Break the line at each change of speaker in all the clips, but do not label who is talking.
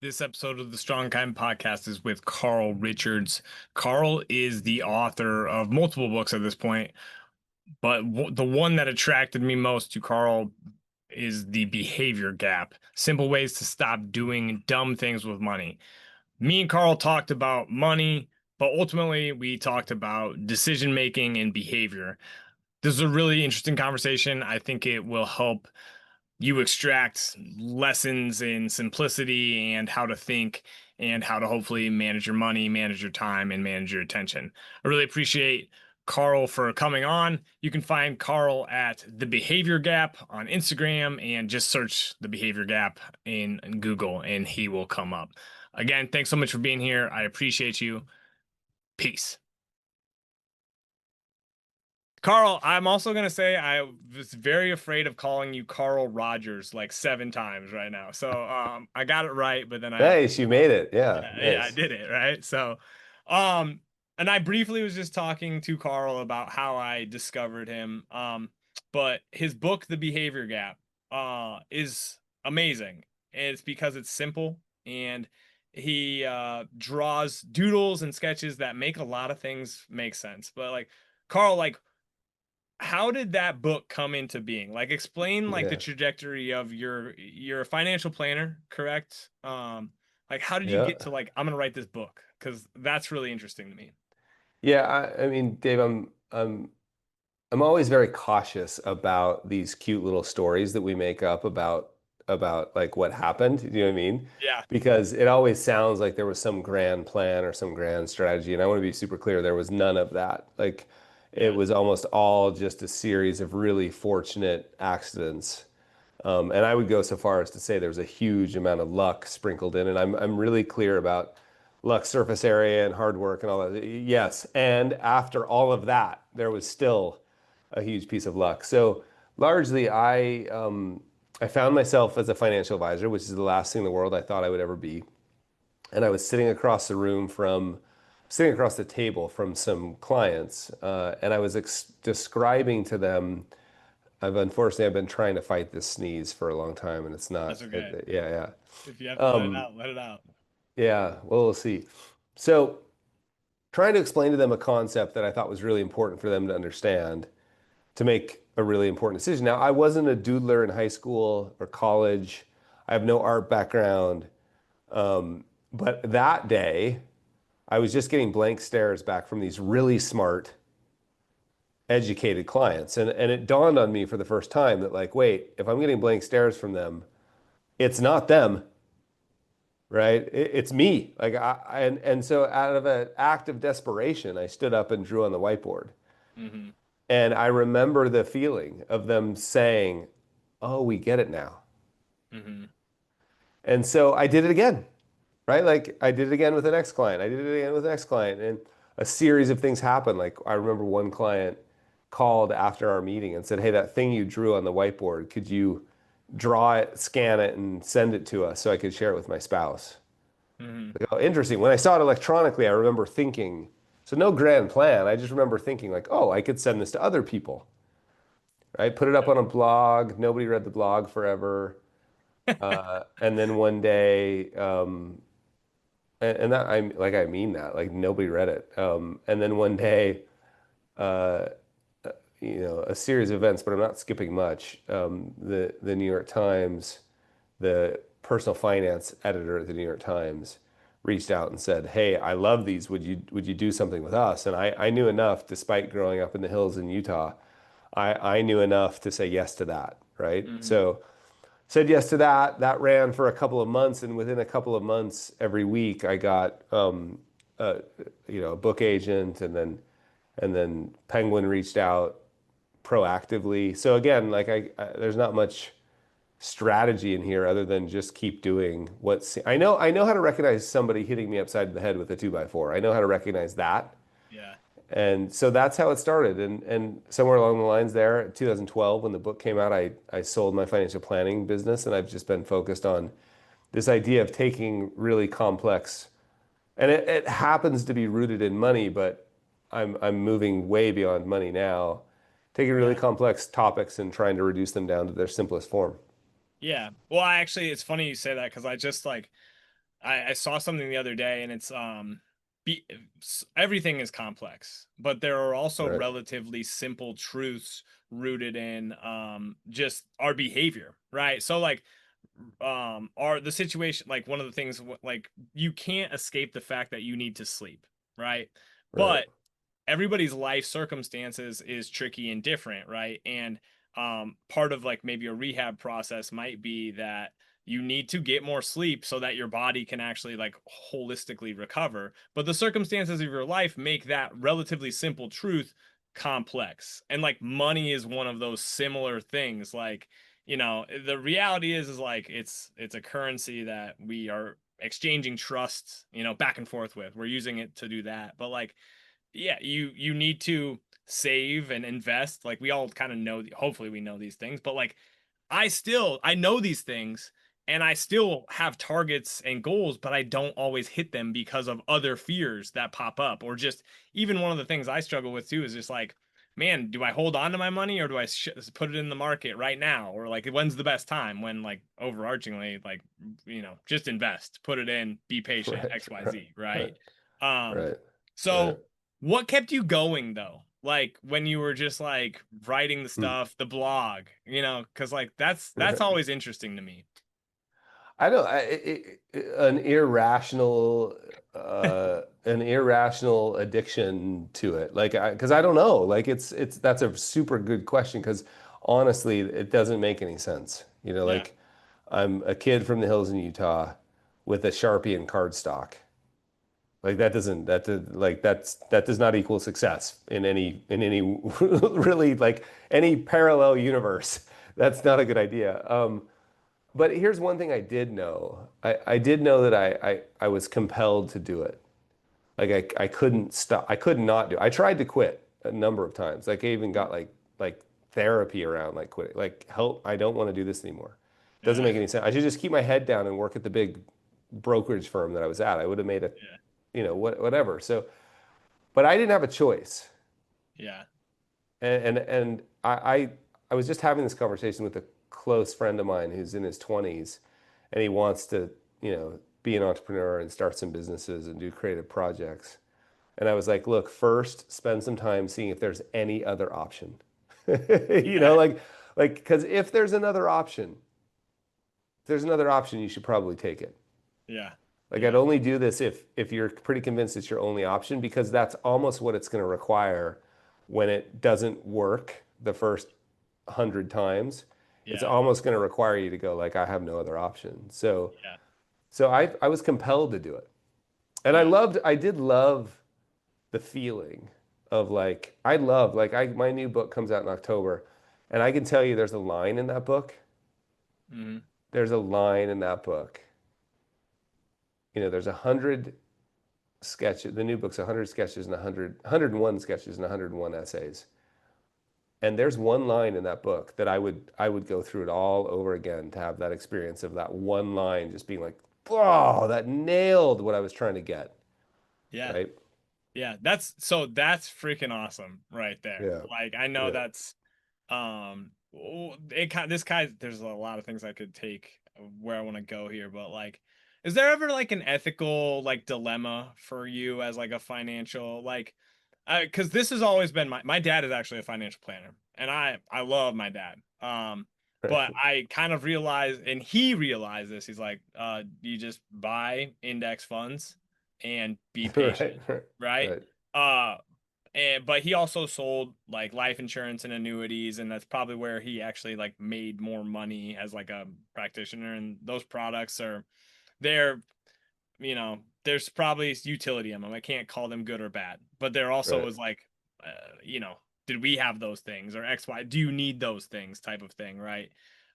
This episode of the Strong Kind podcast is with Carl Richards. Carl is the author of multiple books at this point, but the one that attracted me most to Carl is The Behavior Gap: Simple Ways to Stop Doing Dumb Things with Money. Me and Carl talked about money, but ultimately we talked about decision making and behavior. This is a really interesting conversation. I think it will help you extract lessons in simplicity and how to think and how to hopefully manage your money, manage your time, and manage your attention. I really appreciate Carl for coming on. You can find Carl at The Behavior Gap on Instagram and just search The Behavior Gap in Google and he will come up. Again, thanks so much for being here. I appreciate you. Peace. Carl, I'm also gonna say I was very afraid of calling you Carl Rogers like 7 times right now. So I got it right, but then I have to,
Nice, you made it. Yeah,
yeah, I
nice.
did it, right? So um and I briefly was just talking to Carl about how I discovered him. But his book, The Behavior Gap, is amazing. It's because it's simple and he draws doodles and sketches that make a lot of things make sense. But like Carl, like how did that book come into being? Like explain like the
Yeah,
trajectory of your a financial planner, correct? Like how did you
yeah,
get to like I'm gonna write this book? Because that's really interesting to me.
yeah. I mean, Dave, I'm always very cautious about these cute little stories that we make up about like what happened. You know what I mean?
Yeah.
Because it always sounds like there was some grand plan or some grand strategy, and I want to be super clear, there was none of that. Like, it
Yeah.
was almost all just a series of really fortunate accidents. And I would go so far as to say there's a huge amount of luck sprinkled in, and I'm really clear about luck, surface area, and hard work and all that. Yes, and after all of that, there was still a huge piece of luck. So largely, I found myself as a financial advisor, which is the last thing in the world I thought I would ever be. And I was sitting across the table from some clients, and I was describing to them. I've been trying to fight this sneeze for a long time, and it's
That's
not.
okay.
Yeah,
If you have
yeah,
to let it out, let it out.
yeah. Well, we'll see. So, trying to explain to them a concept that I thought was really important for them to understand to make a really important decision. Now, I wasn't a doodler in high school or college. I have no art background. But that day, I was just getting blank stares back from these really smart, educated clients. And it dawned on me for the first time that, like, wait, if I'm getting blank stares from them, it's not them, right? It's me. And so out of an act of desperation, I stood up and drew on the whiteboard.
Mm-hmm.
And I remember the feeling of them saying, "Oh, we get it now."
Mm-hmm.
And so I did it again, right? Like I did it again with the next client. I did it again with the next client. And a series of things happened. Like I remember one client called after our meeting and said, "Hey, that thing you drew on the whiteboard, could you draw it, scan it, and send it to us so I could share it with my spouse?"
Mm-hmm.
Like, oh, interesting. When I saw it electronically, I remember thinking, so no grand plan. I just remember thinking like, oh, I could send this to other people, right? Put it up on a blog. Nobody read the blog forever. And then one day, and that I mean that, like nobody read it. And then one day, uh, a series of events, but I'm not skipping much. The New York Times, the personal finance editor at the New York Times, reached out and said, "Hey, I love these. Would you do something with us?" And I knew enough, despite growing up in the hills in Utah, I knew enough to say yes to that, right?
Mm-hmm.
So said yes to that. That ran for a couple of months, and within a couple of months, every week I got a, a book agent, and then Penguin reached out proactively. So again, like there's not much strategy in here other than just keep doing what's I know how to recognize somebody hitting me upside the head with a 2x4. I know how to recognize that.
Yeah.
And so that's how it started. And somewhere along the lines there, 2012, when the book came out, I sold my financial planning business, and I've just been focused on this idea of taking really complex, and it happens to be rooted in money, but I'm moving way beyond money now, taking really
Yeah.
complex topics and trying to reduce them down to their simplest form.
Yeah. Well, I actually, it's funny you say that because I just like I saw something the other day, and it's be, everything is complex, but there are also
Right,
relatively simple truths rooted in just our behavior, right? So like are the situation, like one of the things, like you can't escape the fact that you need to sleep, right?
right,
But everybody's life circumstances is tricky and different, right? And part of like maybe a rehab process might be that you need to get more sleep so that your body can actually like holistically recover. But the circumstances of your life make that relatively simple truth complex. And like money is one of those similar things. Like, the reality is like it's a currency that we are exchanging trust, back and forth with. We're using it to do that. But like, yeah, you need to save and invest. Like we all kind of know, hopefully we know these things, but like I know these things, and I still have targets and goals, but I don't always hit them because of other fears that pop up. Or just even one of the things I struggle with too is just like, man, do I hold on to my money, or do I put it in the market right now? Or like, when's the best time? When, like, overarchingly, like, just invest, put it in, be patient,
right, right,
XYZ,
right,
right? Um,
right, right.
so what kept you going though? Like when you were just like writing the
Hmm.
stuff, the blog, because like that's
Right.
always interesting to me.
I don't. An irrational addiction to it. Like, because I don't know. Like, it's that's a super good question because honestly, it doesn't make any sense.
Yeah,
Like, I'm a kid from the hills in Utah with a Sharpie and cardstock. Like that doesn't that did- like that does not equal success in any really like any parallel universe. That's not a good idea. But here's one thing I did know. I did know that I was compelled to do it. Like I couldn't stop. I could not do. I tried to quit a number of times. Like I even got like therapy around like quitting. Like help, I don't want to do this anymore. Doesn't
yeah,
make any sense. I should just keep my head down and work at the big brokerage firm that I was at. I would have made a,
yeah,
whatever. So, but I didn't have a choice.
yeah,
And I was just having this conversation with a close friend of mine who's in his 20s, and he wants to, be an entrepreneur and start some businesses and do creative projects. And I was like, look, first spend some time seeing if there's any other option. You know,
yeah,
like because if there's another option, you should probably take it.
yeah,
Like I'd
yeah,
only do this if you're pretty convinced it's your only option because that's almost what it's going to require when it doesn't work the first 100 times. It's
yeah,
almost going to require you to go like I have no other option. So
yeah,
so I was compelled to do it. And
yeah.
I did love the feeling of like I love like I my new book comes out in October and I can tell you there's a line in that book.
Hmm.
There's a line in that book. There's 100 sketches. The new book's 100 sketches and 101 sketches and 101 essays. And there's one line in that book that I would go through it all over again to have that experience of that one line just being like, oh, that nailed what I was trying to get.
Yeah.
Right?
Yeah, that's freaking awesome right there.
Yeah.
Like I know
Yeah.
that's it kind this guy there's a lot of things I could take where I want to go here, but like is there ever like an ethical like dilemma for you as like a financial like because this has always been my dad is actually a financial planner, and I love my dad. But
Right.
I kind of realized, and he realized this, he's like, you just buy index funds and be patient,
Right. Right.
right?
Right.
Uh but he also sold like life insurance and annuities, and that's probably where he actually like made more money as like a practitioner. And those products are they're there's probably utility in them. I can't call them good or bad, but there also
Right.
is like, uh, you know, did we have those things or X, Y? Do you need those things type of thing, right?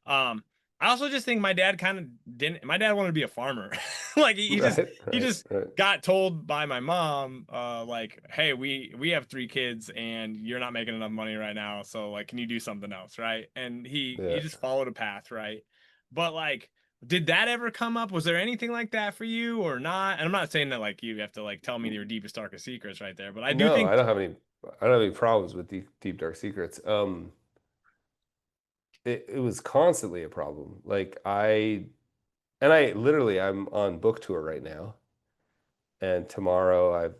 Um, I also just think my dad kind of didn't. My dad wanted to be a farmer, like
Right.
he
Right.
just
Right.
got told by my mom, like, hey, we have three kids and you're not making enough money right now, so like, can you do something else, right? And he
Yeah.
just followed a path, right? But like did that ever come up? Was there anything like that for you or not? And I'm not saying that like you have to like tell me your deepest, darkest secrets right there, but I do
No,
think,
I don't have any problems with deep dark secrets. It was constantly a problem. Like And I'm on book tour right now. And tomorrow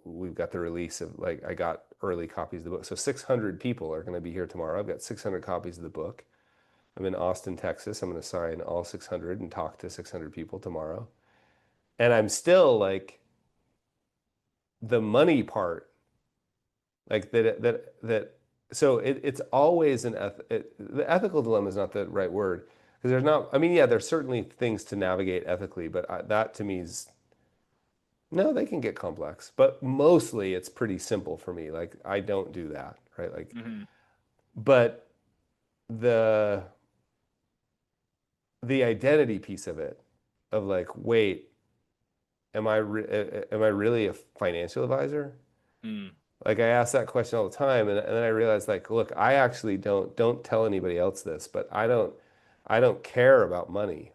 we've got the release of like I got early copies of the book. So 600 people are going to be here tomorrow. I've got 600 copies of the book. I'm in Austin, Texas. I'm going to sign all 600 and talk to 600 people tomorrow. And I'm still like the money part, like that. So it's always the ethical dilemma is not the right word because there's not. I mean, yeah, there's certainly things to navigate ethically, but that to me is no, they can get complex, but mostly it's pretty simple for me. Like I don't do that, right? Like,
Hmm.
but the the identity piece of it, of like, wait, am I really a financial advisor?
Mm.
Like I ask that question all the time, and then I realize like, look, I actually don't tell anybody else this, but I don't care about money.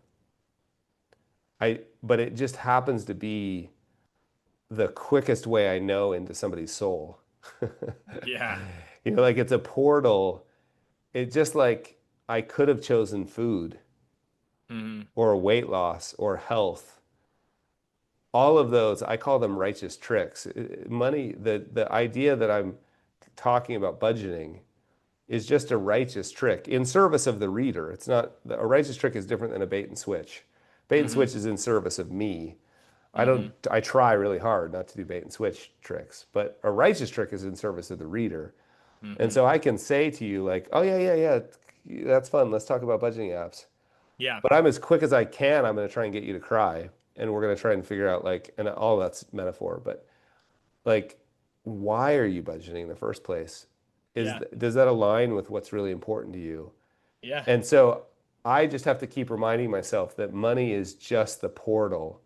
But it just happens to be the quickest way I know into somebody's soul.
Yeah.
Like it's a portal. It just like I could have chosen food
Hmm.
or weight loss or health. All of those, I call them righteous tricks. Money, the idea that I'm talking about budgeting is just a righteous trick in service of the reader. It's not a righteous trick is different than a bait and switch. Bait and
Hmm.
switch is in service of me.
Hmm.
I try really hard not to do bait and switch tricks, but a righteous trick is in service of the reader. And
Hmm.
so I can say to you like, "Oh yeah, yeah, yeah, that's fun. Let's talk about budgeting apps."
Yeah.
But I'm as quick as I can. I'm going to try and get you to cry, and we're going to try and figure out like, and all that's metaphor, but like, why are you budgeting in the first place?
Yeah.
Does that align with what's really important to you?
Yeah.
And so I just have to keep reminding myself that money is just the portal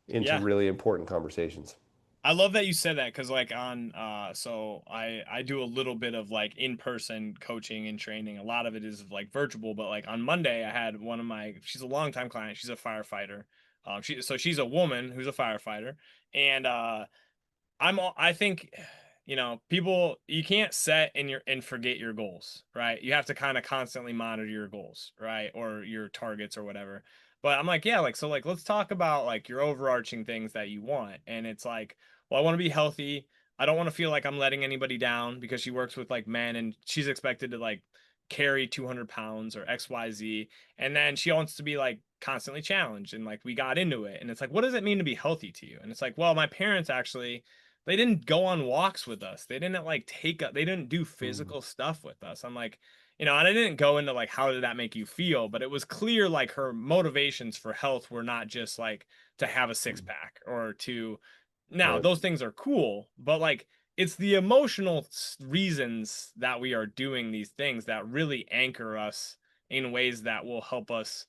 into
Yeah.
really important conversations.
I love that you said that because like on so I do a little bit of like in-person coaching and training. A lot of it is like virtual, but like on Monday I had one of my she's a longtime client, she's a firefighter. She's a woman who's a firefighter and I think, people you can't set and forget your goals, right? You have to kind of constantly monitor your goals, right? Or your targets or whatever. But I'm like, yeah, like so like let's talk about like your overarching things that you want. And it's like, well, I want to be healthy. I don't want to feel like I'm letting anybody down because she works with like men and she's expected to like carry 200 pounds or XYZ. And then she wants to be like constantly challenged. And like we got into it. And it's like, what does it mean to be healthy to you? And it's like, well, my parents actually they didn't go on walks with us. They didn't like they didn't do
Mm,
physical stuff with us. I'm like, and I didn't go into like how did that make you feel, but it was clear like her motivations for health were not just like to have a six
mm,
pack or to now
right.
those things are cool, but like it's the emotional reasons that we are doing these things that really anchor us in ways that will help us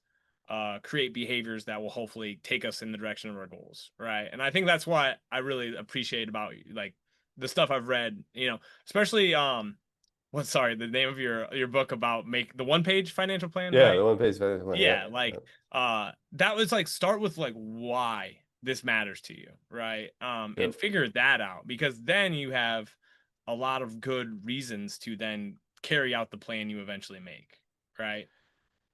create behaviors that will hopefully take us in the direction of our goals, right? And I think that's what I really appreciate about like the stuff I've read, especially what sorry, the name of your book about make the one page financial plan,
Yeah,
right?
the one page financial plan. Yeah,
Yeah, like that was like start with like why this matters to you, right?
yeah,
And figure that out because then you have a lot of good reasons to then carry out the plan you eventually make, right?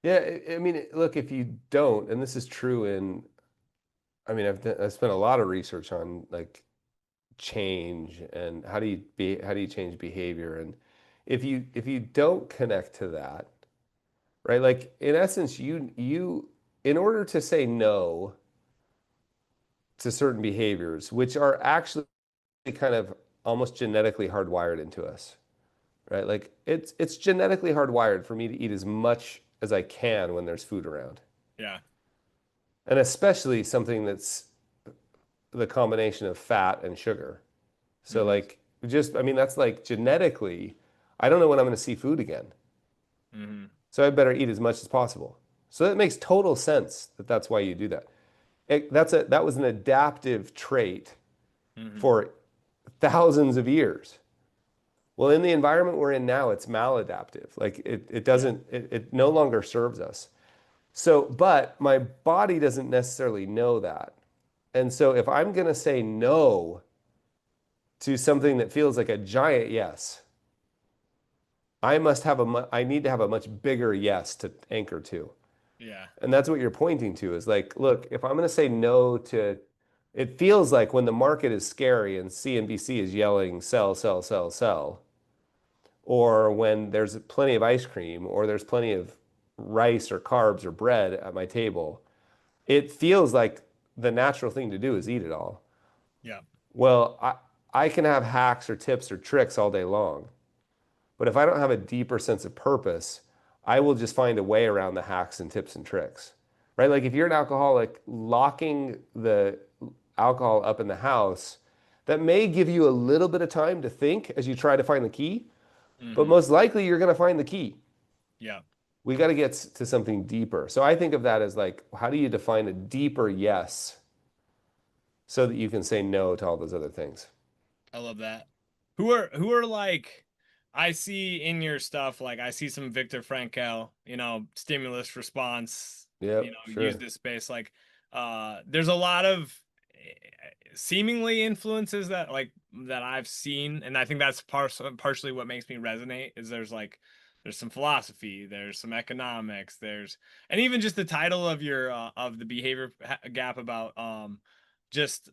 yeah. I mean, look, if you don't, and this is true I mean, I've spent a lot of research on like change and how do you change behavior, and if you don't connect to that, right? Like in essence, you in order to say no to certain behaviors, which are actually kind of almost genetically hardwired into us, right? Like it's genetically hardwired for me to eat as much as I can when there's food around.
Yeah.
And especially something that's the combination of fat and sugar. So
Mm-hmm.
like I mean that's like genetically, I don't know when I'm going to see food again.
Mm-hmm.
So I better eat as much as possible. So that makes total sense that that's why you do that. That was an adaptive trait
Mm-hmm.
for thousands of years. Well, in the environment we're in now, it's maladaptive. Like it
Yeah.
doesn't, it no longer serves us. So, but my body doesn't necessarily know that. And so if I'm going to say no to something that feels like a giant yes, I need to have a much bigger yes to anchor to.
Yeah.
And that's what you're pointing to is like, look, if I'm going to say no to, it feels like when the market is scary and CNBC is yelling, sell, sell, sell, sell, or when there's plenty of ice cream or there's plenty of rice or carbs or bread at my table, it feels like the natural thing to do is eat it all.
Yeah.
Well, I can have hacks or tips or tricks all day long. But if I don't have a deeper sense of purpose, I will just find a way around the hacks and tips and tricks, right? Like if you're an alcoholic, locking the alcohol up in the house, that may give you a little bit of time to think as you try to find the key, but
Mm-hmm.
most likely you're going to find the key.
Yeah.
We got to get to something deeper. So I think of that as like, how do you define a deeper yes so that you can say no to all those other things?
I love that. Who are like I see in your stuff like I see some Viktor Frankl, stimulus response,
Yep,
use
sure.
this space like there's a lot of seemingly influences that I've seen, and I think that's partially what makes me resonate is there's some philosophy, there's some economics, and even just the title of your of the behavior gap about just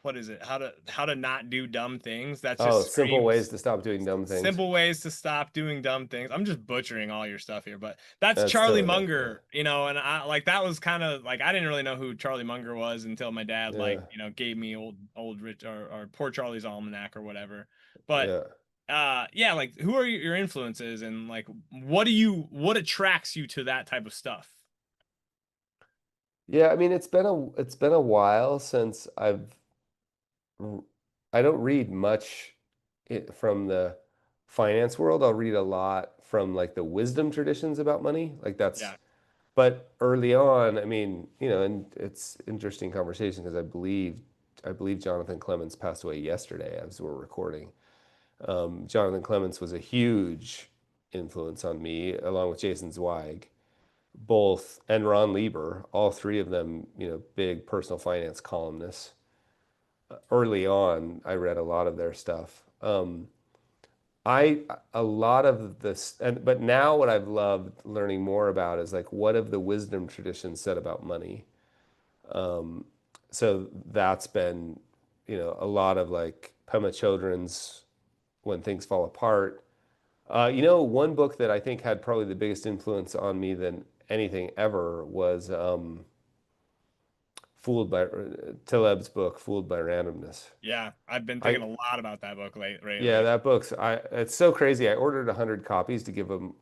what is it, how to not do dumb things. That
Oh,
just
simple ways
screams
to stop doing dumb things.
simple ways to stop doing dumb things. I'm just butchering all your stuff here, but that's
That's
Charlie
totally right. Yeah.
Munger, and I like that was kind of like I didn't really know who Charlie Munger was until my dad like,
Yeah.
gave me old rich or Poor Charlie's Almanac or whatever. But
Yeah.
yeah, like who are your influences, and like what attracts you to that type of stuff?
Yeah, I mean it's been a while since I don't read much from the finance world. I'll read a lot from like the wisdom traditions about money. Like that's
Yeah.
but early on, I mean, and it's interesting conversation because I believe Jonathan Clements passed away yesterday as we're recording. Jonathan Clements was a huge influence on me, along with Jason Zweig, both, and Ron Lieber, all three of them, big personal finance columnists. Early on, I read a lot of their stuff. I a lot of this, but now what I've loved learning more about is like what have the wisdom traditions said about money. So that's been, a lot of like Pema Chodron's When Things Fall Apart. One book that I think had probably the biggest influence on me than anything ever was Taleb's book, Fooled by Randomness.
Yeah, I've been thinking
I
a lot about that book
Yeah,
lately.
that book's it's so crazy. I ordered 100 copies to give them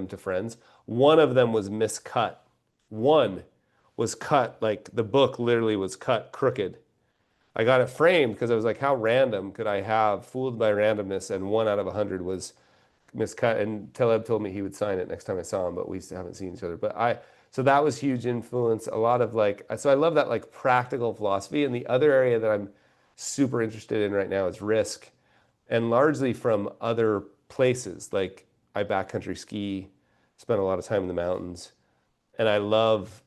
to friends. One of them was miscut. One was cut like the book literally was cut crooked. I got it framed because I was like, how random could I have Fooled by Randomness, and one out of 100 was miscut. And Taleb told me he would sign it next time I saw him, but we still haven't seen each other. So that was huge influence. A lot of like, so I love that like practical philosophy. And the other area that I'm super interested in right now is risk, and largely from other places. Like I backcountry ski, spent a lot of time in the mountains, and I love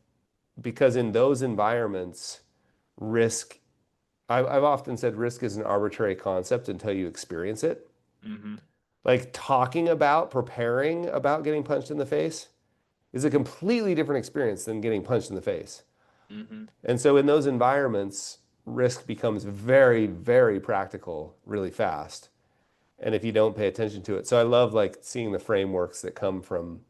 because in those environments, risk. I've often said risk is an arbitrary concept until you experience it.
Hmm.
Like talking about, preparing about getting punched in the face is a completely different experience than getting punched in the face.
Hmm.
And so in those environments, risk becomes very, very practical really fast. And if you don't pay attention to it. So I love like seeing the frameworks that come from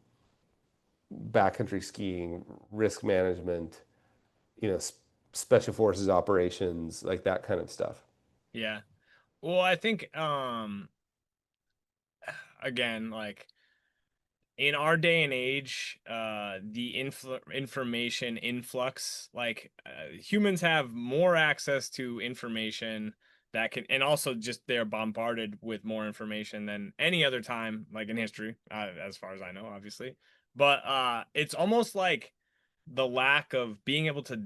backcountry skiing, risk management, you know, special forces operations, like that kind of stuff.
Yeah. Well, I think again, like in our day and age, the information influx, like humans have more access to information that can, and also just they're bombarded with more information than any other time, like in history, as far as I know, obviously. But it's almost like the lack of being able to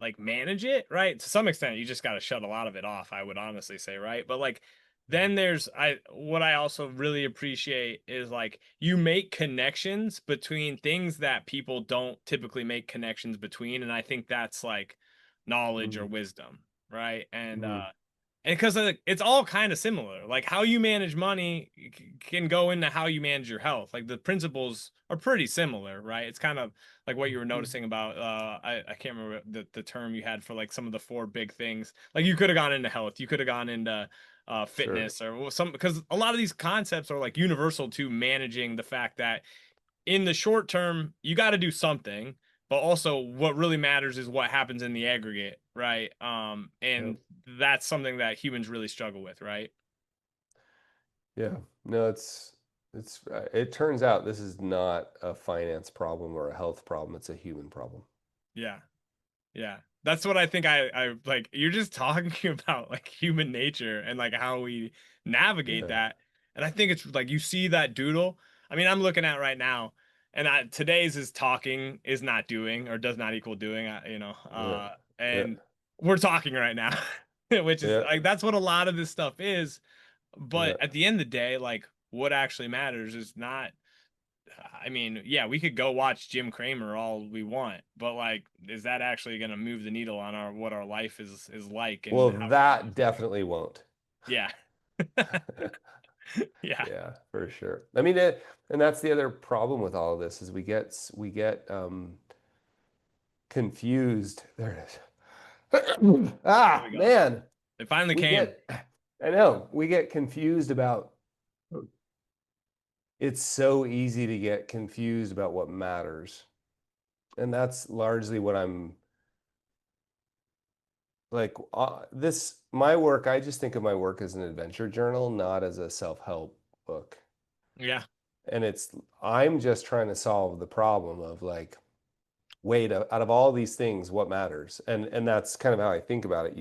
like manage it, right? To some extent, you just got to shut a lot of it off, I would honestly say, right? But like then there's I what I also really appreciate is like you make connections between things that people don't typically make connections between, and I think that's like knowledge or
Mm,
wisdom, right? And
mm.
And because it's all kind of similar. Like how you manage money can go into how you manage your health. Like the principles are pretty similar, right? It's kind of like what you were noticing about I can't remember the term you had for like some of the four big things. Like you could have gone into health, you could have gone into
Sure.
fitness or some, because a lot of these concepts are like universal to managing the fact that in the short term, you got to do something, but also what really matters is what happens in the aggregate, right?
Yeah.
And that's something that humans really struggle with, right?
Yeah. No, it turns out this is not a finance problem or a health problem. It's a human problem.
Yeah. Yeah. That's what I think I like you're just talking about like human nature and like how we navigate
Yeah.
that. And I think it's like you see that doodle. I mean, I'm looking at right now and today's is talking is not doing or does not equal doing,
Yeah. Yeah.
and we're talking right now, which is
Yeah.
like that's what a lot of this stuff is.
Yeah.
But at the end of the day, like what actually matters is not, I mean, yeah, we could go watch Jim Cramer all we want, but like, is that actually going to move the needle on our what our life is like and
Well,
how we
that
manage money?
definitely won't.
Yeah, yeah,
Yeah, for sure. I mean, and that's the other problem with all of this is we get confused. There it is.
there
Ah,
we go.
man.
It finally
We
came.
get, I know, we get confused about, it's so easy to get confused about what matters. And that's largely what I'm like, my work, I just think of my work as an adventure journal, not as a self-help book.
Yeah.
And I'm just trying to solve the problem of like, wait, out of all these things, what matters? And that's kind of how I think about it.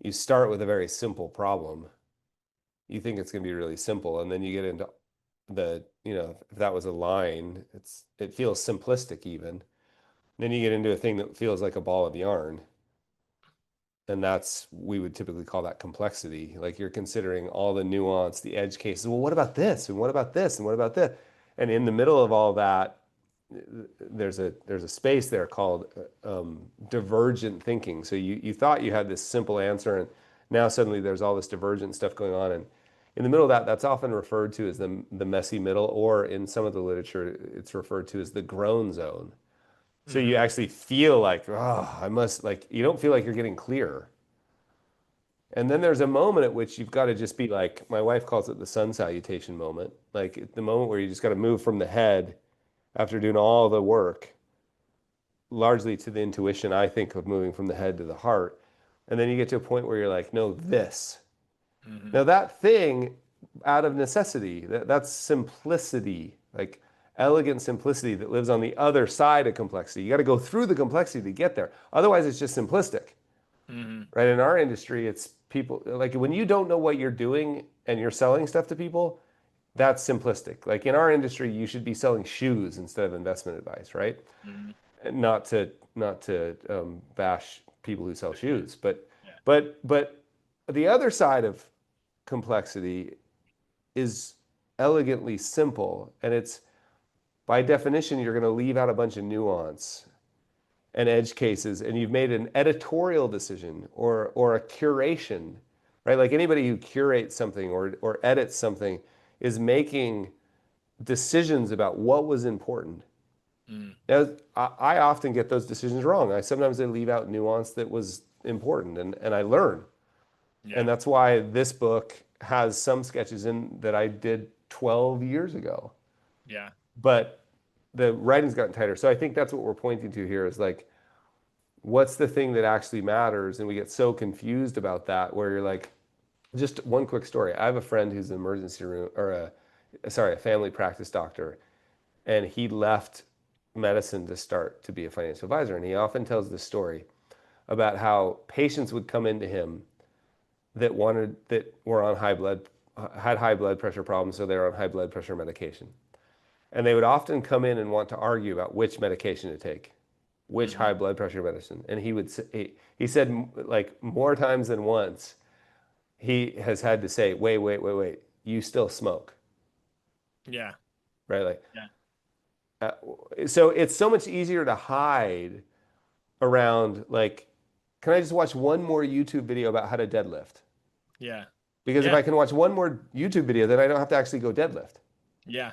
You start with a very simple problem. You think it's going to be really simple, and then you get into if that was a line, it feels simplistic even. Then you get into a thing that feels like a ball of yarn, and we would typically call that complexity. Like you're considering all the nuance, the edge cases. Well, what about this? And what about this? And what about this? And in the middle of all that, there's a space there called divergent thinking. So you thought you had this simple answer, and now suddenly there's all this divergent stuff going on. And in the middle of that, that's often referred to as the messy middle, or in some of the literature, it's referred to as the groan zone. So you
Hmm.
actually feel like, oh, I must like you don't feel like you're getting clear. And then there's a moment at which you've got to just be like, my wife calls it the sun salutation moment, like the moment where you just got to move from the head after doing all the work largely to the intuition, I think, of moving from the head to the heart. And then you get to a point where you're like, no, this.
Hmm.
Now, that thing, out of necessity, that's simplicity, like elegant simplicity that lives on the other side of complexity. You got to go through the complexity to get there. Otherwise, it's just simplistic,
Hmm.
right? In our industry, it's people like when you don't know what you're doing and you're selling stuff to people, that's simplistic. Like in our industry, you should be selling shoes instead of investment advice, right?
Hmm.
Not to bash people who sell
Yeah.
shoes, but
Yeah.
but the other side of complexity is elegantly simple, and it's by definition you're going to leave out a bunch of nuance and edge cases, and you've made an editorial decision or a curation, right? Like anybody who curates something or edits something is making decisions about what was important.
Mm.
Now, I often get those decisions wrong. Sometimes I leave out nuance that was important, and I learn. And
Yeah.
that's why this book has some sketches in that I did 12 years ago.
Yeah.
But the writing's gotten tighter. So I think that's what we're pointing to here is like, what's the thing that actually matters? And we get so confused about that, where you're like, just one quick story. I have a friend who's an emergency room or a family practice doctor, and he left medicine to start to be a financial advisor. And he often tells this story about how patients would come into him that were on had high blood pressure problems, so they were on high blood pressure medication. And they would often come in and want to argue about which medication to take, which
Hmm.
high blood pressure medicine. And he said like more times than once, he has had to say, wait, you still smoke,
Yeah.
right? Like,
Yeah.
uh, so it's so much easier to hide around like, can I just watch one more YouTube video about how to deadlift?
Yeah.
Because if
Yeah.
I can watch one more YouTube video, then I don't have to actually go deadlift,
Yeah.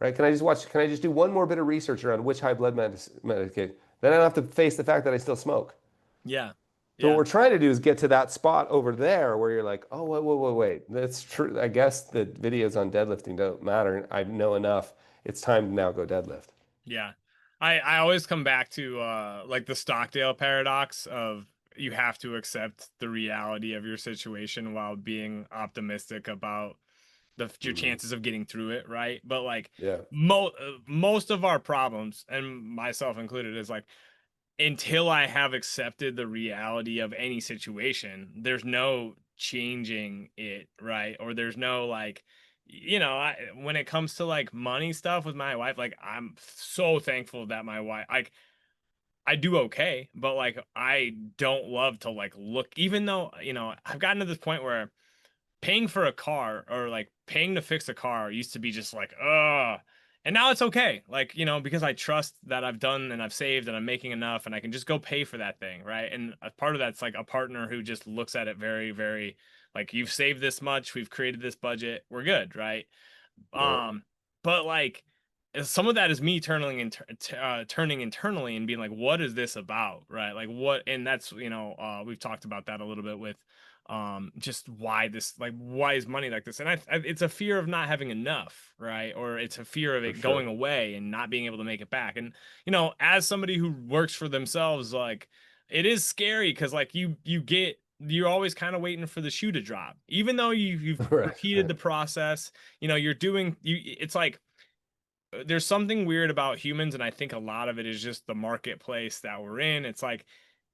right? Can I just do one more bit of research around which high blood medication? Then I don't have to face the fact that I still smoke.
Yeah.
So what
Yeah.
we're trying to do is get to that spot over there where you're like, oh, wait. That's true. I guess the videos on deadlifting don't matter. I know enough. It's time to now go deadlift.
Yeah. I always come back to like the Stockdale paradox of you have to accept the reality of your situation while being optimistic about your
Hmm.
chances of getting through it, right? But like
Yeah,
most of our problems, and myself included, is like until I have accepted the reality of any situation, there's no changing it, right? Or there's no like, when it comes to like money stuff with my wife, like I'm so thankful that my wife, like, I do okay, but like I don't love to like look, even though, I've gotten to this point where paying for a car or like paying to fix a car used to be just like, and now it's okay. Like, because I trust that I've done and I've saved and I'm making enough and I can just go pay for that thing. Right. And a part of that's like a partner who just looks at it very, very like, you've saved this much, we've created this budget, we're good. Right.
right.
But like some of that is me turning internally and being like, what is this about? Right. Like what, and that's, we've talked about that a little bit with just why is money like this, and it's a fear of not having enough, right? Or it's a fear of
For
it
sure.
going away and not being able to make it back. And as somebody who works for themselves, like it is scary because like you're always kind of waiting for the shoe to drop, even though you've
Right,
repeated
right.
the process. You're doing it's like there's something weird about humans, and I think a lot of it is just the marketplace that we're in. It's like,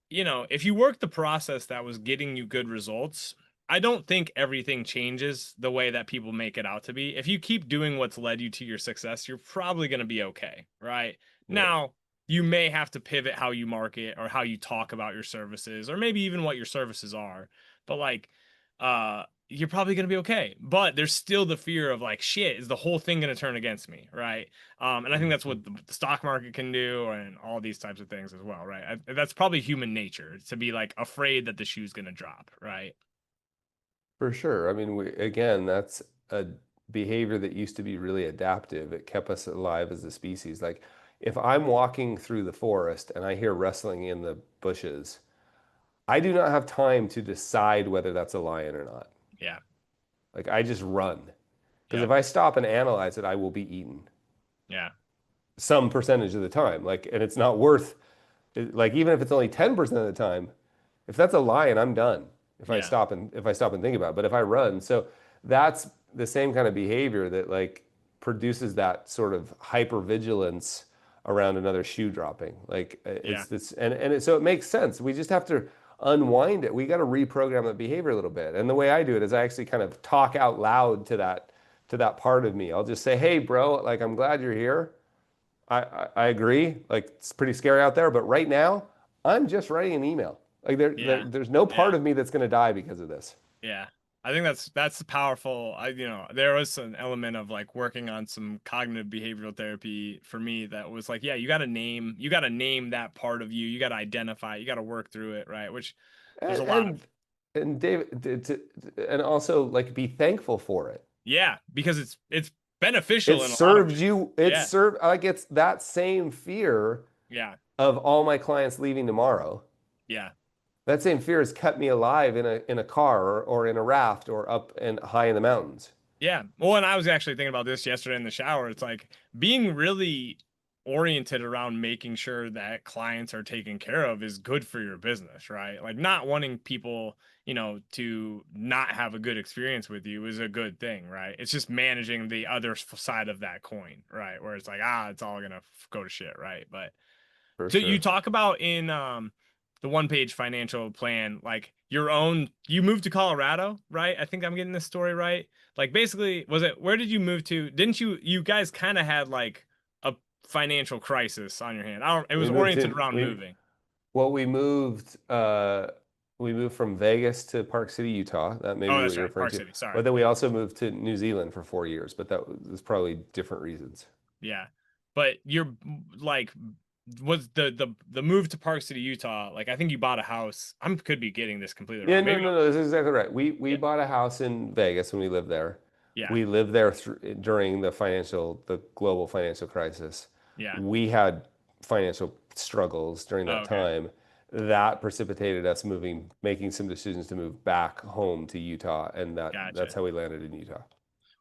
if you work the process that was getting you good results, I don't think everything changes the way that people make it out to be. If you keep doing what's led you to your success, you're probably going to be okay, right?
Yep.
Now, you may have to pivot how you market or how you talk about your services or maybe even what your services are. But like you're probably going to be okay. But there's still the fear of like, shit, is the whole thing going to turn against me, right? And I think that's
Mhm.
what the stock market can do, and all these types of things as well, right? That's probably human nature to be like afraid that the shoe's gonna drop, right?
For sure. I mean, again, that's a behavior that used to be really adaptive. It kept us alive as a species. Like if I'm walking through the forest and I hear rustling in the bushes, I do not have time to decide whether that's a lion or not.
Yeah,
Like I just run. Because
yeah,
if I stop and analyze it, I will be eaten
yeah,
some percentage of the time. Like, and it's not worth like even if it's only 10% of the time, if that's a lion, I'm done.
yeah,
If I stop and think about it. But if I run, so that's the same kind of behavior that like produces that sort of hypervigilance around another shoe dropping. Like
yeah,
it's this so it makes sense. We just have to unwind it. We got to reprogram that behavior a little bit. And the way I do it is I actually kind of talk out loud to that part of me. I'll just say, "Hey, bro, like I'm glad you're here. I agree. Like it's pretty scary out there, but right now I'm just writing an email. Like
yeah,
there's no part
yeah,
of me that's going to die because of this.
yeah. I think that's powerful. There was an element of like working on some cognitive behavioral therapy for me that was like, yeah, you got to name that part of you. You got to identify, you got to work through it, right? Which there's
And
a lot of,
and and David and also like be thankful for it.
yeah, because it's beneficial in a lot of ways.
It
Yeah,
served like it's that same fear
yeah,
of all my clients leaving tomorrow.
yeah.
That same fear has kept me alive in a car or in a raft or up and high in the mountains.
Yeah. Well, and I was actually thinking about this yesterday in the shower. It's like being really oriented around making sure that clients are taken care of is good for your business, right? Like not wanting people, to not have a good experience with you is a good thing, right? It's just managing the other side of that coin, right? Where it's like, it's all gonna go to shit, right? But
For
so you
sure.
talk about in the one page financial plan, like your own, you moved to Colorado, right? I think I'm getting this story right. Like basically, was it, where did you move to? Didn't you guys kind of had like a financial crisis on your hand? I don't, it was
We moved
oriented
to
around moving.
well, we moved from Vegas to Park City, Utah. That may
Oh,
be what
that's
you're
right.
referring
Park
to.
City. Sorry.
But then we
Yeah.
also moved to New Zealand for 4 years, but that was probably different reasons.
Yeah. But you're like was the move to Park City, Utah. Like I think you bought a house. I'm could be getting this completely
Yeah,
wrong.
no,
Maybe
no, no. This is exactly right. We
yeah,
bought a house in Vegas when we lived there.
yeah,
We lived there during the global financial crisis.
yeah.
We had financial struggles during
Oh,
that
okay,
time. That precipitated us making some decisions to move back home to Utah, and that's
gotcha.
how we landed in Utah.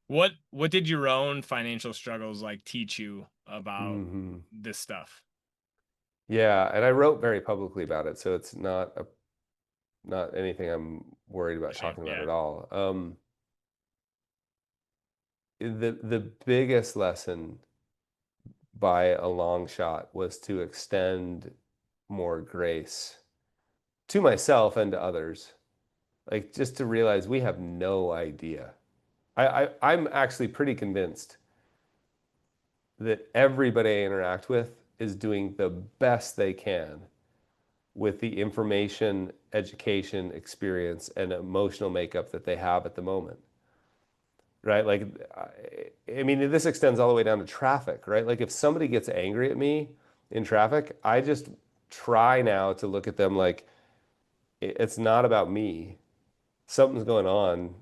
What did your own financial struggles like teach you about
Hmm.
this stuff?
Yeah, and I wrote very publicly about it, so it's not anything I'm worried about
Shame.
talking about
Yeah,
at all. The biggest lesson by a long shot was to extend more grace to myself and to others. Like just to realize we have no idea. I'm actually pretty convinced that everybody I interact with is doing the best they can with the information, education, experience, and emotional makeup that they have at the moment. Right? Like, I mean, this extends all the way down to traffic, right? Like, if somebody gets angry at me in traffic, I just try now to look at them like it's not about me. Something's going on.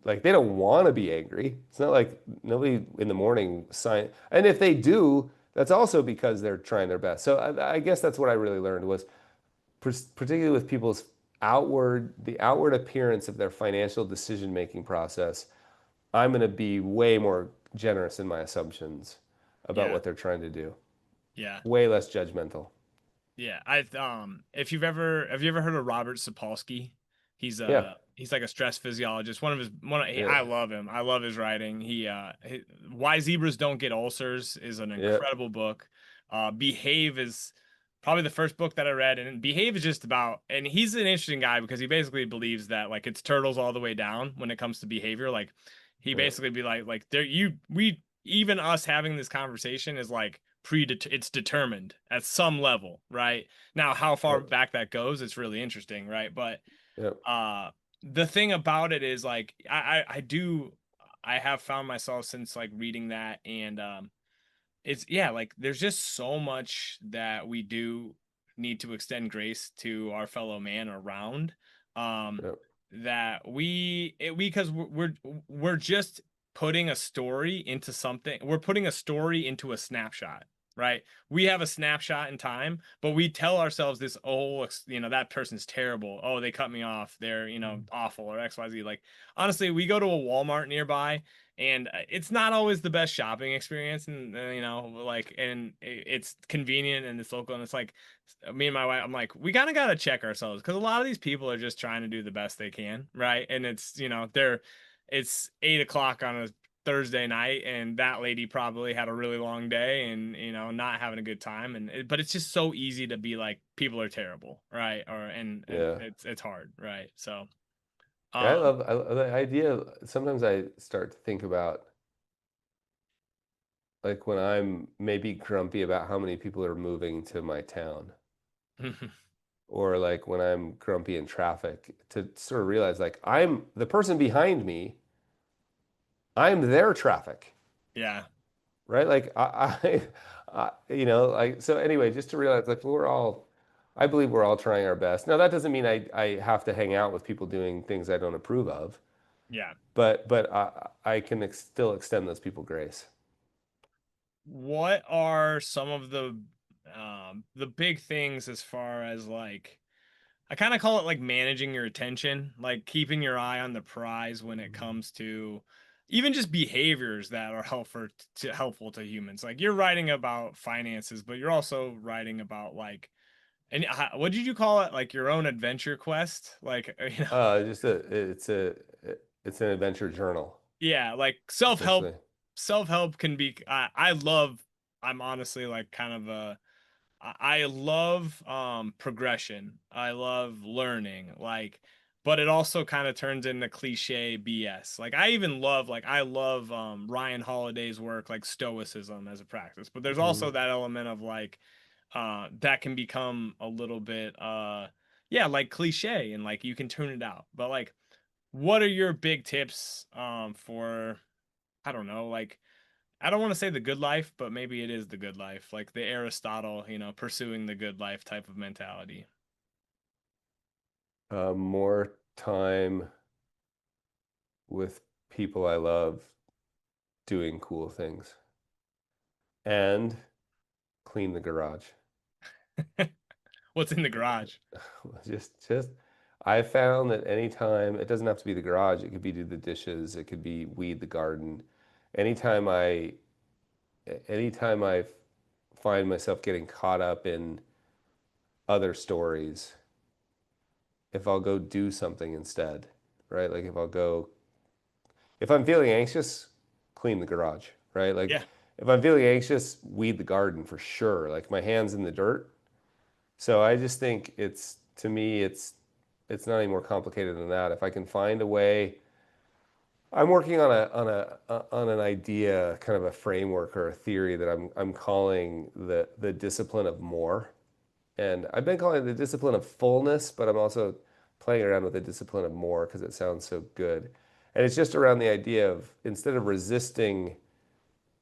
Like, they don't want to be angry. It's not like nobody in the morning sign. And if they do, that's also because they're trying their best. So I guess that's what I really learned was particularly with people's the outward appearance of their financial decision making process. I'm going to be way more generous in my assumptions about
yeah,
what they're trying to do.
yeah.
Way less judgmental.
Yeah, I if you've ever have you ever heard of Robert Sapolsky?
Yeah.
He's like a stress physiologist. One of his one of,
Yeah.
I love him. I love his writing. Why Zebras Don't Get Ulcers is an
Yeah.
incredible book. Behave is probably the first book that I read, and Behave is just about, and he's an interesting guy because he basically believes that like it's turtles all the way down when it comes to behavior. Like he
Yeah.
basically be like there you we even us having this conversation is like it's determined at some level, right? Now how far
Yeah.
back that goes, it's really interesting, right? But
Yeah.
uh the thing about it is like I have found myself since like reading that and it's yeah, like there's just so much that we do need to extend grace to our fellow man around um
Yeah.
that we because we're just putting a story into something. We're putting a story into a snapshot, right? We have a snapshot in time, but we tell ourselves this, oh, that person's terrible, oh, they cut me off, they're awful, or XYZ. Like honestly, we go to a Walmart nearby and it's not always the best shopping experience, and like, and it's convenient and it's local, and it's like me and my wife, I'm like, we kind of got to check ourselves because a lot of these people are just trying to do the best they can, right? And it's it's 8 o'clock on a Thursday night, and that lady probably had a really long day and not having a good time, but it's just so easy to be like people are terrible, right? Or and
Yeah.
it's hard, right? So
Yeah.
um
The idea. Sometimes I start to think about like when I'm maybe grumpy about how many people are moving to my town, or like when I'm grumpy in traffic, to sort of realize like I'm the person behind me, I'm their traffic.
yeah,
Right? Like like so anyway, just to realize like I believe we're all trying our best. Now that doesn't mean I have to hang out with people doing things I don't approve of,
yeah.
but I can still extend those people grace.
What are some of the big things as far as like I kind of call it like managing your attention, like keeping your eye on the prize when it
Mhm.
comes to even just behaviors that are helpful to humans. Like you're writing about finances, but you're also writing about like and what did you call it? Like your own adventure quest? Like
Just a it's an adventure journal
yeah, like
essentially.
self-help can be I love I'm honestly like kind of a I love progression. I love learning. Like, but it also kind of turns into cliche BS. Like I love Ryan Holiday's work, like stoicism as a practice. But there's
Hmm.
also that element of like that can become a little bit yeah, like cliche, and like you can tune it out. But like what are your big tips for I don't know, like I don't want to say the good life, but maybe it is the good life, like the Aristotle, pursuing the good life type of mentality.
More time with people I love doing cool things and clean the garage.
What's in the garage?
Just I found that anytime, it doesn't have to be the garage, it could be do the dishes, it could be weed the garden. Anytime I anytime I find myself getting caught up in other stories, if I'll go do something instead, right? Like if I'm feeling anxious, clean the garage, right? Like
Yeah,
if I'm feeling anxious, weed the garden for sure. Like my hands in the dirt. So I just think to me it's not any more complicated than that. If I can find a way, I'm working on an idea, kind of a framework or a theory that I'm calling the discipline of more. And I've been calling it the discipline of fullness, but I'm also playing around with the discipline of more because it sounds so good. And it's just around the idea of instead of resisting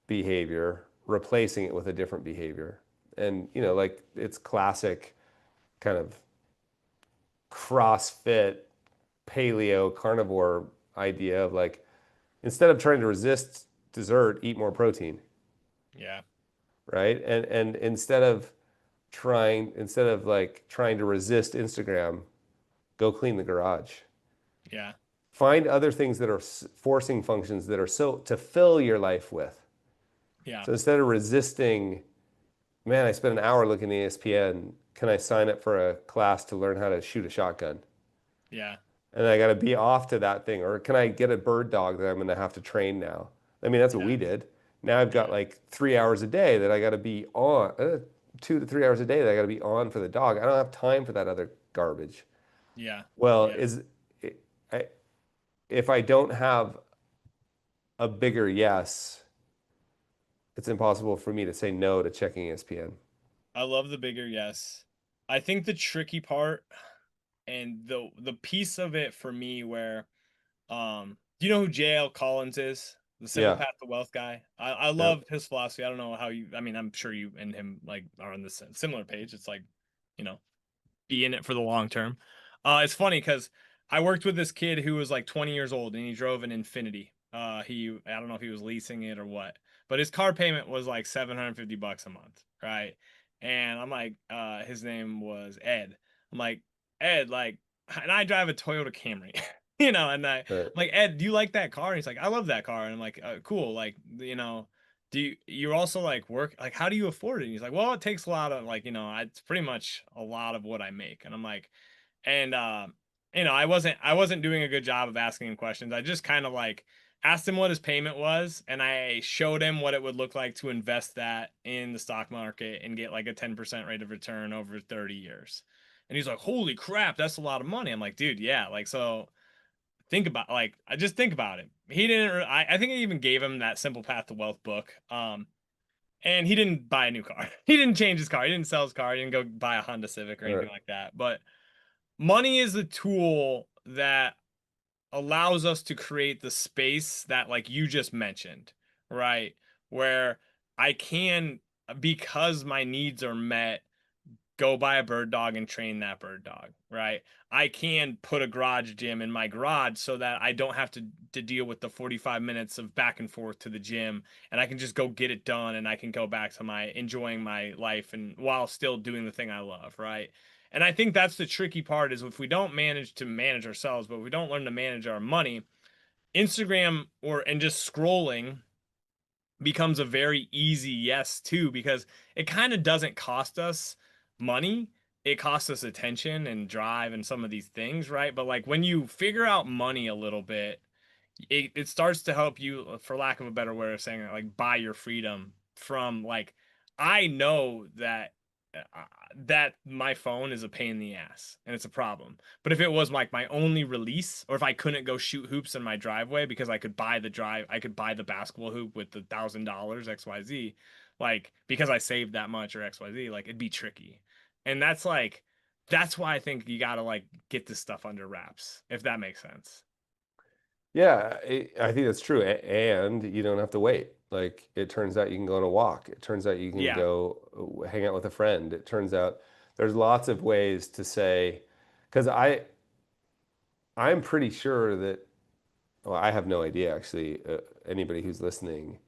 behavior, replacing it with a different behavior. And, like it's classic kind of CrossFit, paleo, carnivore idea of like, instead of trying to resist dessert, eat more protein,
yeah,
right? And instead of like trying to resist Instagram, go clean the garage.
yeah,
Find other things that are forcing functions that are so to fill your life with.
yeah,
So instead of resisting, man, I spent an hour looking at ESPN. Can I sign up for a class to learn how to shoot a shotgun?
yeah,
And I got to be off to that thing. Or can I get a bird dog that I'm going to have to train now? I mean, that's what
yeah,
we did. Now I've got
yeah,
like 3 hours a day that I got to be on, 2 to 3 hours a day that I got to be on for the dog. I don't have time for that other garbage.
yeah,
Well,
yeah.
I, if I don't have a bigger yes, it's impossible for me to say no to checking ESPN.
I love the bigger yes. I think the tricky part and the piece of it for me where do you know who JL Collins is? The Simple
Yeah.
Path to Wealth guy. I
Yep.
love his philosophy. I don't know how you I mean, I'm sure you and him like are on the similar page. It's like, you know, be in it for the long term. It's funny because I worked with this kid who was like 20 years old and he drove an Infinity. I don't know if he was leasing it or what, but his car payment was like 750 bucks a month, right? And I'm like, his name was Ed. I'm like, Ed, like, and I drive a Toyota Camry, and I'm
Right.
like, Ed, do you like that car? And he's like, I love that car. And I'm like, cool, like, you're also like work like how do you afford it? And he's like, well, it takes a lot of like, it's pretty much a lot of what I make. And I'm like, and I wasn't doing a good job of asking him questions. I just kind of like asked him what his payment was, and I showed him what it would look like to invest that in the stock market and get like a 10% rate of return over 30 years. And he's like, holy crap, that's a lot of money. I'm like, dude, yeah, like so think about like I just think about it. He didn't I think I even gave him that Simple Path to Wealth book. And he didn't buy a new car. He didn't change his car. He didn't sell his car. He didn't go buy a Honda Civic or
All right.
anything like that. But money is the tool that allows us to create the space that like you just mentioned, right? Where I can, because my needs are met, go buy a bird dog and train that bird dog, right? I can put a garage gym in my garage so that I don't have to deal with the 45 minutes of back and forth to the gym, and I can just go get it done and I can go back to my enjoying my life and while still doing the thing I love, right? And I think that's the tricky part is if we don't manage to manage ourselves, but we don't learn to manage our money, Instagram and just scrolling becomes a very easy yes too because it kind of doesn't cost us money. It costs us attention and drive and some of these things, right? But like when you figure out money a little bit, it starts to help you, for lack of a better way of saying it, like buy your freedom from like I know that my phone is a pain in the ass and it's a problem. But if it was like my only release, or if I couldn't go shoot hoops in my driveway because I could buy the basketball hoop with the $1,000 XYZ, like because I saved that much or XYZ, like it'd be tricky. And that's why I think you gotta like get this stuff under wraps, if that makes sense.
Yeah, I think that's true. And you don't have to wait. Like it turns out you can go on a walk. It turns out you can
Yeah.
go hang out with a friend. It turns out there's lots of ways to say, because I'm pretty sure that, well, I have no idea actually, anybody who's listening,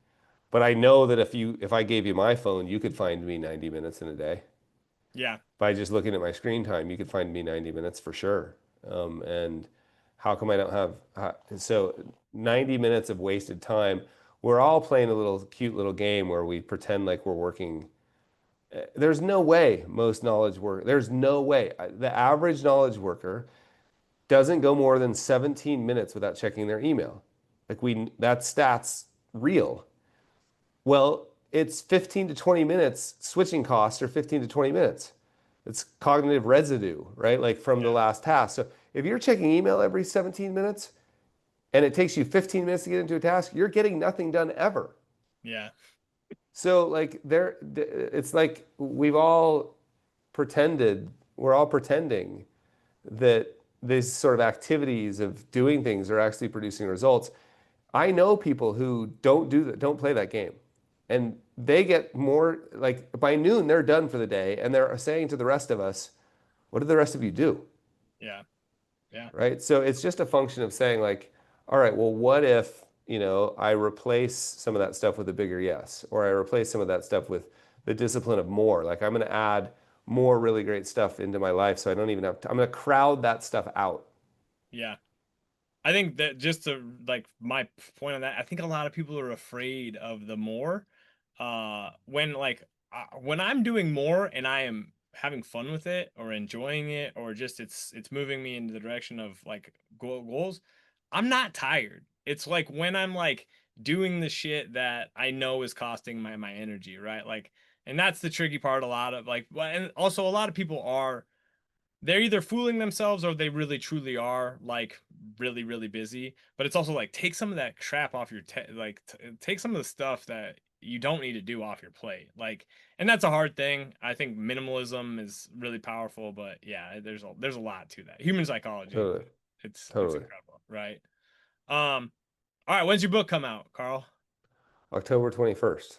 but I know that if I gave you my phone, you could find me 90 minutes in a day.
Yeah.
By just looking at my screen time, you could find me 90 minutes for sure. And how come I don't have so 90 minutes of wasted time? We're all playing a little cute little game where we pretend like we're working. There's no way most knowledge work. There's no way. The average knowledge worker doesn't go more than 17 minutes without checking their email. That stat's real. Well, it's 15 to 20 minutes switching costs are 15 to 20 minutes. It's cognitive residue, right? Like from the
Yeah.
last task. So if you're checking email every 17 minutes and it takes you 15 minutes to get into a task, you're getting nothing done ever.
Yeah.
So like it's like we're all pretending that these sort of activities of doing things are actually producing results. I know people who don't do that, don't play that game. And they get more like by noon, they're done for the day. And they're saying to the rest of us, what did the rest of you do?
Yeah. Yeah.
Right. So it's just a function of saying, like, all right, well, what if, I replace some of that stuff with a bigger yes, or I replace some of that stuff with the discipline of more. Like, I'm going to add more really great stuff into my life. So I don't even have to, I'm going to crowd that stuff out.
Yeah. I think that just to like my point on that, I think a lot of people are afraid of the more. When like when I'm doing more and I am having fun with it or enjoying it or just it's moving me in the direction of like goals, I'm not tired. It's like when I'm like doing the shit that I know is costing my energy, right? Like, and that's the tricky part. A lot of like, and also a lot of people are they're either fooling themselves or they really truly are like really busy, but it's also like take some of that crap off your take some of the stuff that you don't need to do off your plate, like, and that's a hard thing. I think minimalism is really powerful, but yeah, there's a lot to that human psychology.
Totally.
It's
Totally.
incredible, right? All right, when's your book come out, Carl?
October 21st.
All
It's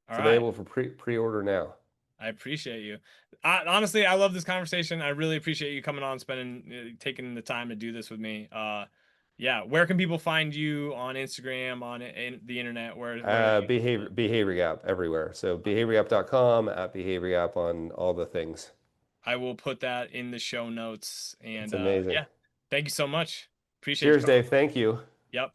right,
available for pre-order now.
I appreciate you. Honestly, I love this conversation. I really appreciate you coming on, spending, taking the time to do this with me. Yeah. Where can people find you on Instagram, on in the internet? Where are you?
Behavior Gap everywhere. So behaviorgap.com at behavior gap on all the things.
I will put that in the show notes. And
It's amazing.
yeah, thank you so much. Appreciate you,
Cheers,
Carl.
Dave. Thank you.
Yep.